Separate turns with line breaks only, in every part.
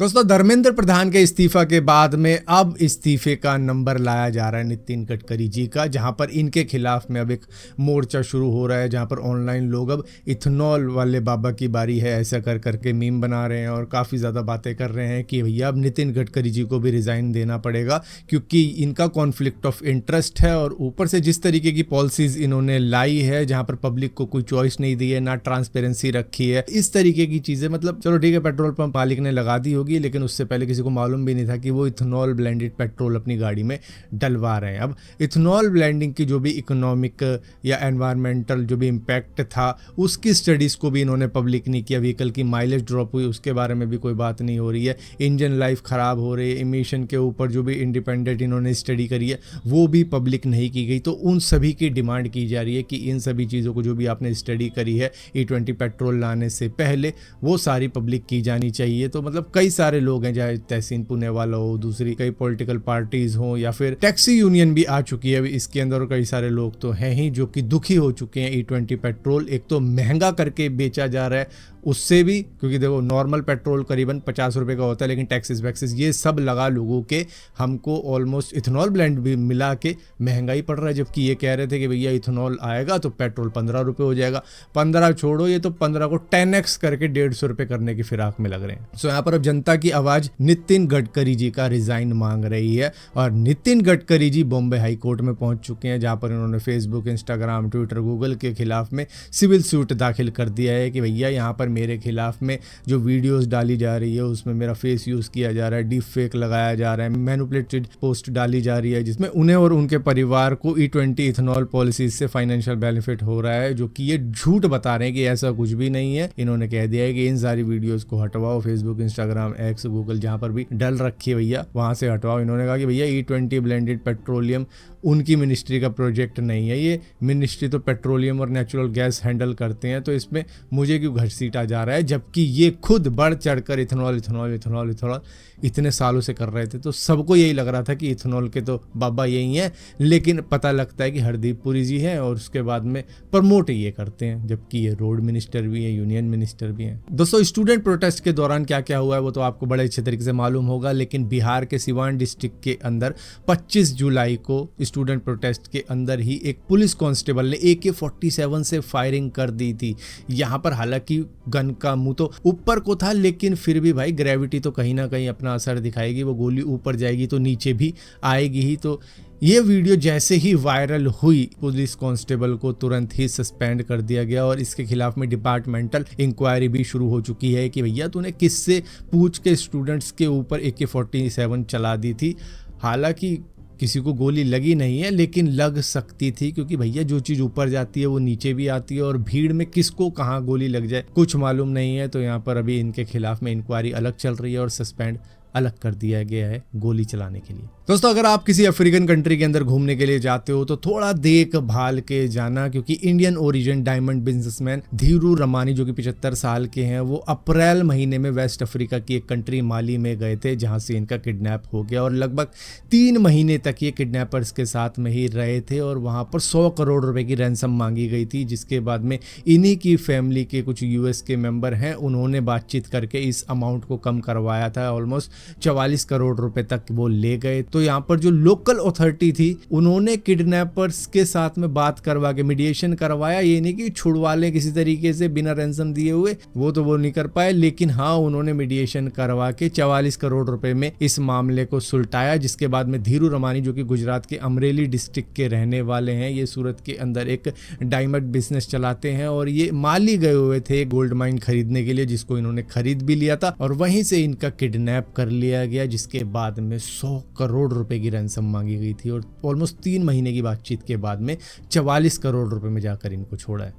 दोस्तों, धर्मेंद्र प्रधान के इस्तीफा के बाद में अब इस्तीफे का नंबर लाया जा रहा है नितिन गडकरी जी का, जहां पर इनके खिलाफ में अब एक मोर्चा शुरू हो रहा है, जहां पर ऑनलाइन लोग अब इथेनॉल वाले बाबा की बारी है ऐसा कर करके मीम बना रहे हैं और काफ़ी ज़्यादा बातें कर रहे हैं कि भैया अब नितिन गडकरी जी को भी रिज़ाइन देना पड़ेगा क्योंकि इनका कॉन्फ्लिक्ट ऑफ इंटरेस्ट है। और ऊपर से जिस तरीके की पॉलिसीज़ इन्होंने लाई है जहाँ पर पब्लिक को कोई चॉइस नहीं दी है, ना ट्रांसपेरेंसी रखी है, इस तरीके की चीज़ें, मतलब चलो ठीक है पेट्रोल पंप मालिक ने लगा दी होगी, लेकिन उससे पहले किसी को मालूम भी नहीं था कि वो इथेनॉल ब्लेंडेड पेट्रोल अपनी गाड़ी में डलवा रहे हैं। अब इथेनॉल ब्लेंडिंग की जो भी इकोनॉमिक या एनवायरमेंटल जो भी इम्पैक्ट था उसकी स्टडीज़ को भी इन्होंने पब्लिक नहीं किया। व्हीकल की माइलेज ड्रॉप हुई उसके बारे में भी कोई बात नहीं हो रही है, इंजन लाइफ ख़राब हो रही है, इमिशन के ऊपर जो भी इंडिपेंडेंट इन्होंने स्टडी करी है वो भी पब्लिक नहीं की गई। तो उन सभी की डिमांड की जा रही है कि इन सभी चीज़ों को जो भी आपने स्टडी करी है E20 पेट्रोल लाने से पहले वो सारी पब्लिक की जानी चाहिए। तो मतलब कई सारे लोग हैं, चाहे तहसीन पुणेवाला हो, दूसरी कई पॉलिटिकल पार्टीज हो या फिर टैक्सी यूनियन भी आ चुकी है इसके अंदर, और कई सारे लोग तो हैं ही जो कि दुखी हो चुके हैं। E20 पेट्रोल एक तो महंगा करके बेचा जा रहा है उससे भी, क्योंकि देखो नॉर्मल पेट्रोल करीबन 50 रुपये का होता है, लेकिन टैक्सेस वैक्सेस ये सब लगा लोगों के हमको ऑलमोस्ट इथेनॉल ब्लेंड भी मिला के महंगा ही पड़ रहा है। जबकि ये कह रहे थे कि भैया इथेनॉल आएगा तो पेट्रोल 15 रुपये हो जाएगा। 15 छोड़ो, ये तो 15 को 10x करके 150 रुपये करने की फिराक में लग रहे हैं। सो यहाँ पर अब जनता की आवाज़ नितिन गडकरी जी का रिजाइन मांग रही है और नितिन गडकरी जी बॉम्बे हाई कोर्ट में पहुंच चुके हैं, जहाँ पर उन्होंने फेसबुक, इंस्टाग्राम, ट्विटर, गूगल के खिलाफ में सिविल सूट दाखिल कर दिया है कि भैया यहाँ पर मेरे खिलाफ में जो वीडियोस डाली जा रही है उसमें मेरा फेस यूज़ किया जा रहा है, डीप फेक लगाया जा रहा है, मैनिपुलेटेड पोस्ट डाली जा रही है जिसमें उन्हें और उनके परिवार को E20 इथेनॉल पॉलिसीज से फाइनेंशियल बेनिफिट हो रहा है, जो कि ये झूठ बता रहे हैं कि ऐसा कुछ भी नहीं है। इन्होंने कह दिया है कि इन सारी वीडियोस को हटवाओ, फेसबुक, इंस्टाग्राम, एक्स, गूगल जहाँ पर भी डल रखी है भैया वहाँ से हटवाओ। इन्होंने कहा कि भैया E20 ब्लेंडेड पेट्रोलियम उनकी मिनिस्ट्री का प्रोजेक्ट नहीं है, ये मिनिस्ट्री तो पेट्रोलियम और नेचुरल गैस हैंडल करते हैं, तो इसमें मुझे क्यों घसीटा जा रहा है, जबकि ये खुद बढ़ चढ़कर इथेनॉल इथेनॉल इथेनॉल इथेनॉल इतने सालों से कर रहे थे। तो सबको यही लग रहा था कि इथेनॉल के तो बाबा यही हैं, लेकिन पता लगता है कि हरदीप पुरी जी हैं और उसके बाद में प्रमोट ये करते हैं, जबकि ये रोड मिनिस्टर भी है, यूनियन मिनिस्टर भी हैं। दोस्तों, स्टूडेंट प्रोटेस्ट के दौरान क्या क्या हुआ है वो तो आपको बड़े अच्छे तरीके से मालूम होगा, लेकिन बिहार के सिवान डिस्ट्रिक्ट के अंदर 25 जुलाई को स्टूडेंट प्रोटेस्ट के अंदर ही एक पुलिस कांस्टेबल ने AK-47 से फायरिंग कर दी थी। यहाँ पर हालांकि गन का मुंह तो ऊपर को था, लेकिन फिर भी भाई ग्रेविटी तो कहीं ना कहीं अपना असर दिखाएगी, वो गोली ऊपर जाएगी तो नीचे भी आएगी ही। तो ये वीडियो जैसे ही वायरल हुई पुलिस कांस्टेबल को तुरंत ही सस्पेंड कर दिया गया और इसके खिलाफ में डिपार्टमेंटल इंक्वायरी भी शुरू हो चुकी है कि भैया तूने किससे पूछ के स्टूडेंट्स के ऊपर AK-47 चला दी थी। हालांकि किसी को गोली लगी नहीं है, लेकिन लग सकती थी, क्योंकि भैया जो चीज़ ऊपर जाती है वो नीचे भी आती है और भीड़ में किसको कहाँ गोली लग जाए कुछ मालूम नहीं है। तो यहाँ पर अभी इनके खिलाफ में इंक्वायरी अलग चल रही है और सस्पेंड अलग कर दिया गया है गोली चलाने के लिए। दोस्तों, अगर आप किसी अफ्रीकन कंट्री के अंदर घूमने के लिए जाते हो तो थोड़ा देख भाल के जाना, क्योंकि Indian origin diamond businessman Dhiru Ramani जो कि 75 साल के हैं, वो अप्रैल महीने में वेस्ट अफ्रीका की एक कंट्री माली में गए थे, जहां से इनका किडनैप हो गया और लगभग 3 महीने तक ये किडनैपर्स के साथ में ही रहे थे और वहां पर 100 करोड़ रुपए की रैंसम मांगी गई थी, जिसके बाद में इन्हीं की फैमिली के कुछ US के मेंबर हैं, उन्होंने बातचीत करके इस अमाउंट को कम करवाया था। ऑलमोस्ट 44 करोड़ रुपए तक वो ले गए। तो यहाँ पर जो लोकल अथॉरिटी थी उन्होंने किडनैपर्स के साथ में बात करवा के मीडिएशन करवाया, ये नहीं कि छुड़वा लें किसी तरीके से बिना रैंसम दिए हुए, वो तो वो नहीं कर पाए, लेकिन हाँ उन्होंने मीडिएशन करवा के 44 करोड़ रुपए में इस मामले को सुलटाया। जिसके बाद में धीरू रमानी जो कि गुजरात के अमरेली डिस्ट्रिक्ट के रहने वाले हैं, ये सूरत के अंदर एक डायमंड बिजनेस चलाते हैं और ये माली गए हुए थे गोल्ड माइन खरीदने के लिए, जिसको इन्होंने खरीद भी लिया था और वहीं से इनका किडनैप कर लिया गया, जिसके बाद में 100 करोड़ रुपए की रैंसम मांगी गई थी और ऑलमोस्ट 3 महीने की बातचीत के बाद में 44 करोड़ रुपए में जाकर इनको छोड़ा है।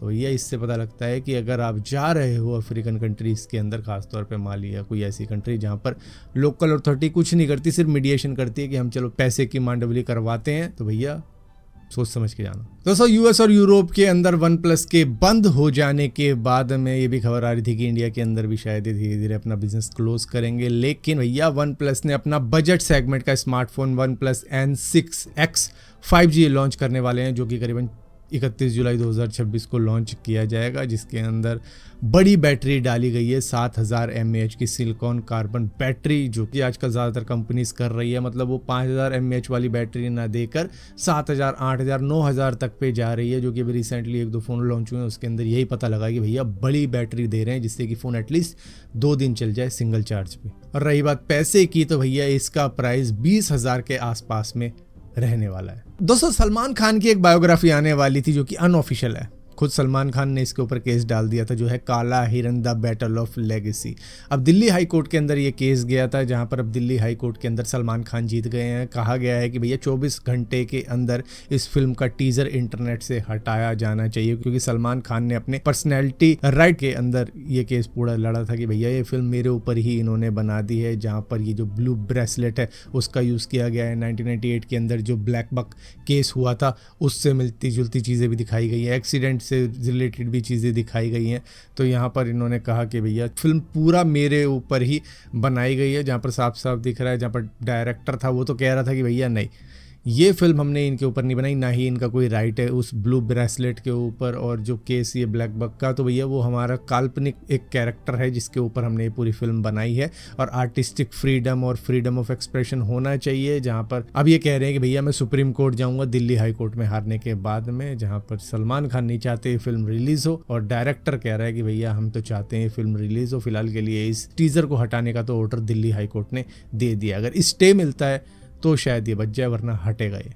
तो ये इससे पता लगता है कि अगर आप जा रहे हो अफ्रीकन कंट्रीज़ के अंदर, खासतौर पे माली या कोई ऐसी कंट्री जहाँ पर लोकल अथॉरिटी कुछ नहीं करती, सिर्फ मीडिएशन करती है कि हम चलो पैसे की मांडवली करवाते हैं, तो भैया सोच समझ के जाना। दोस्तों, US और यूरोप के अंदर OnePlus के बंद हो जाने के बाद में ये भी खबर आ रही थी कि इंडिया के अंदर भी शायद धीरे धीरे अपना बिजनेस क्लोज करेंगे, लेकिन भैया OnePlus ने अपना बजट सेगमेंट का smartphone OnePlus N6X 5G launch करने वाले हैं, जो कि करीबन 31 जुलाई 2026 को लॉन्च किया जाएगा, जिसके अंदर बड़ी बैटरी डाली गई है 7000 mAh की सिलिकॉन कार्बन बैटरी, जो कि आजकल ज़्यादातर कंपनीज कर रही है। मतलब वो 5000 mAh वाली बैटरी ना देकर 7000, 8000, 9000 तक पे जा रही है, जो कि अभी रिसेंटली 1-2 फ़ोन लॉन्च हुए हैं, उसके अंदर यही पता लगा कि भैया बड़ी बैटरी दे रहे हैं जिससे कि फ़ोन एटलीस्ट 2 दिन चल जाए सिंगल चार्ज पे। और रही बात पैसे की, तो भैया इसका प्राइस 20,000 के आसपास में रहने वाला है। दोस्तों, सलमान खान की एक बायोग्राफी आने वाली थी जो कि अनऑफिशियल है। खुद सलमान खान ने इसके ऊपर केस डाल दिया था, जो है काला हिरन द बैटल ऑफ लेगेसी। अब दिल्ली हाई कोर्ट के अंदर ये केस गया था, जहां पर अब दिल्ली हाई कोर्ट के अंदर सलमान खान जीत गए हैं। कहा गया है कि भैया 24 घंटे के अंदर इस फिल्म का टीजर इंटरनेट से हटाया जाना चाहिए, क्योंकि सलमान खान ने अपने पर्सनैलिटी राइट के अंदर ये केस पूरा लड़ा था कि भैया ये फिल्म मेरे ऊपर ही इन्होंने बना दी है, जहाँ पर ये जो ब्लू ब्रेसलेट है उसका यूज़ किया गया है। 1998 के अंदर जो ब्लैक बक केस हुआ था उससे मिलती जुलती चीज़ें भी दिखाई गई हैं, एक्सीडेंट से रिलेटेड भी चीज़ें दिखाई गई हैं। तो यहाँ पर इन्होंने कहा कि भैया फिल्म पूरा मेरे ऊपर ही बनाई गई है, जहाँ पर साफ साफ दिख रहा है, जहाँ पर डायरेक्टर था वो तो कह रहा था कि भैया नहीं, ये फिल्म हमने इनके ऊपर नहीं बनाई, ना ही इनका कोई राइट है उस ब्लू ब्रेसलेट के ऊपर। और जो केस ये ब्लैक बक का, तो भैया वो हमारा काल्पनिक एक कैरेक्टर है जिसके ऊपर हमने ये पूरी फिल्म बनाई है, और आर्टिस्टिक फ्रीडम और फ्रीडम ऑफ एक्सप्रेशन होना चाहिए। जहाँ पर अब ये कह रहे हैं कि भैया मैं सुप्रीम कोर्ट जाऊँगा दिल्ली हाई कोर्ट में हारने के बाद में, जहाँ पर सलमान खान नहीं चाहते ये फिल्म रिलीज़ हो, और डायरेक्टर कह रहा है कि भैया हम तो चाहते हैं फिल्म रिलीज़ हो। फिलहाल के लिए इस टीज़र को हटाने का तो ऑर्डर दिल्ली हाई कोर्ट ने दे दिया। अगर स्टे मिलता है तो शायद ये बच जाए, वरना हटेगा ये।